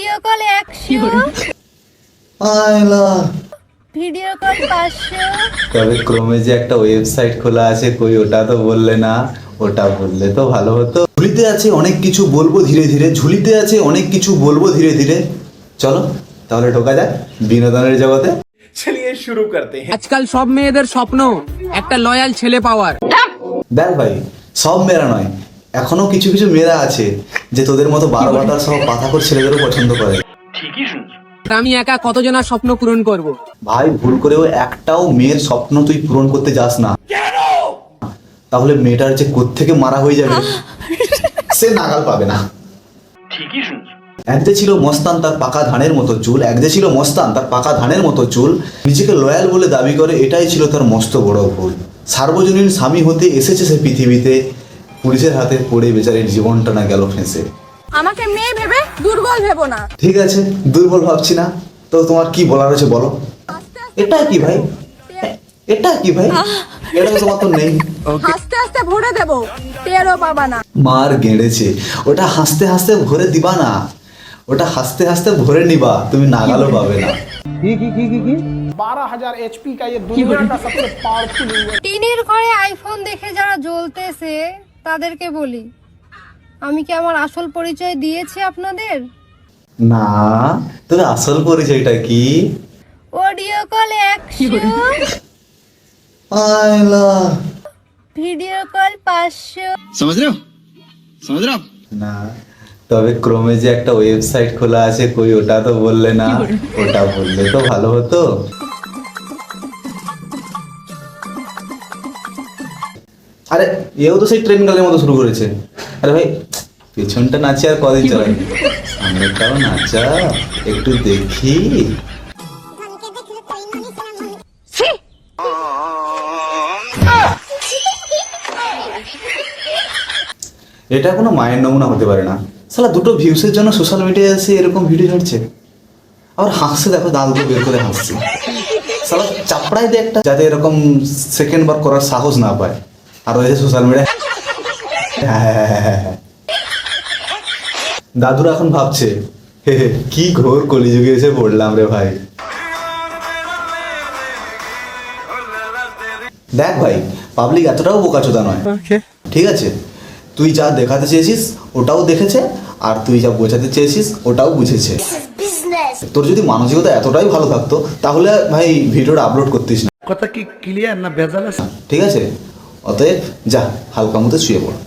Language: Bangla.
অডিও কল 100, আয়লা ভিডিও কল 500। তবে ক্রোমে যে একটা ওয়েবসাইট খোলা আছে কই ওটা তো বললে না, ওটা বললে তো ভালো হতো। ঝুলিতে আছে অনেক কিছু বলবো ধীরে ধীরে, ঝুলিতে আছে অনেক কিছু বলবো ধীরে ধীরে। চলো তাহলে ঢোকা যাক বিনোদনের জগতে। चलिए शुरू करते हैं। আজকাল সব মেয়েদের স্বপ্ন একটা লয়াল ছেলে পাওয়ার। দেখ ভাই, সব মেয়েরা নয়, এখনো কিছু কিছু মেয়েরা আছে যে তোদের মতো 12 সহ পাতাখোর ছেলেদেরও পছন্দ করে। আমি একা কতজনের স্বপ্ন পূরণ করব। ভাই ভুল করেও একটাও মেয়ের স্বপ্ন তুই পূরণ করতে যাস না, তাহলে মেয়েটার যে কোত্থেকে মারা হয়ে যাবে সে নাগাল পাবে না। এক যে ছিল মস্তান তার পাকা ধানের মতো চুল, এক যে ছিল মস্তান তার পাকা ধানের মতো চুল, নিজেকে লয়াল বলে দাবি করে, এটাই ছিল তার মস্ত বড় ভুল। সার্বজনীন স্বামী হতে এসেছে সে পৃথিবীতে, পুলিশের হাতে পড়ে বেচারির জীবনটা না গেল ফেঁসে। আমাকে মেয়ে ভেবে দুর্বল ভেবো না। ঠিক আছে, দুর্বল ভাবছি না, তো তোমার কি বলার আছে বলো। এটা কি ভাই, এটা কি ভাই, এটা তো তোমার তো নেই। হাসতে হাসতে ভরে দেবো, টেরও পাবা না। মার গেড়েছে, ওটা হাসতে হাসতে ভরে দিবা না, ওটা হাসতে হাসতে ভরে নিবা, তুমি নাগালও পাবে না। 12,000 HP का ये दुनिया का सबसे पावरफुल টিনের ঘরে আইফোন দেখে যারা জ্বলতেছে তাদেরকে বলি, আমি কি আমার আসল পরিচয় দিয়েছি আপনাদের? না, তবে আসল পরিচয়টা কি? অডিও কল 100, আয়লা ভিডিও কল 500। না, তবে ক্রোমে যে একটা ওয়েবসাইট খোলা আছে কই ওটা তো বললে না, ওটা বললে তো ভালো হতো। আরে এও তো সেই ট্রেন গালের মতো শুরু করেছে। আরে ভাই পেছনটা নাচে আর কদিন চালাই, সামনেটাও নাচা একটু দেখি। এটা কোনো মায়ের নমুনা হতে পারে না, শালা দুটো ভিউসের জন্য সোশ্যাল মিডিয়ায় এসে এরকম ভিডিও ছাড়ছে, আবার হাসছে, দেখো দাঁতগুলো বের করে হাসছে। শালা চাপড়াই দে একটা, যাতে এরকম সেকেন্ড বার করার সাহস না পায়। আর ওই যে সোশ্যাল মিডিয়া দাদুরা এখন ভাবছে হে হে, কি ঘোর কলিযুগে এসে পড়লাম রে ভাই। দেখ ভাই, পাবলিক এতটাও বোকাচোদা নয়, ঠিক আছে? তুই যা দেখাতে চেয়েছিস ওটাও দেখেছে, আর তুই যা বোঝাতে চেয়েছিস ওটাও বুঝেছে। তোর যদি মানসিকতা এতটাই ভালো থাকতো তাহলে ভাই ভিডিওটা আপলোড করতিস না। কথা কি ক্লিয়ার না ভেজাল আছে? ঠিক আছে, অতএব যা হালকা মতো শুয়ে পড়।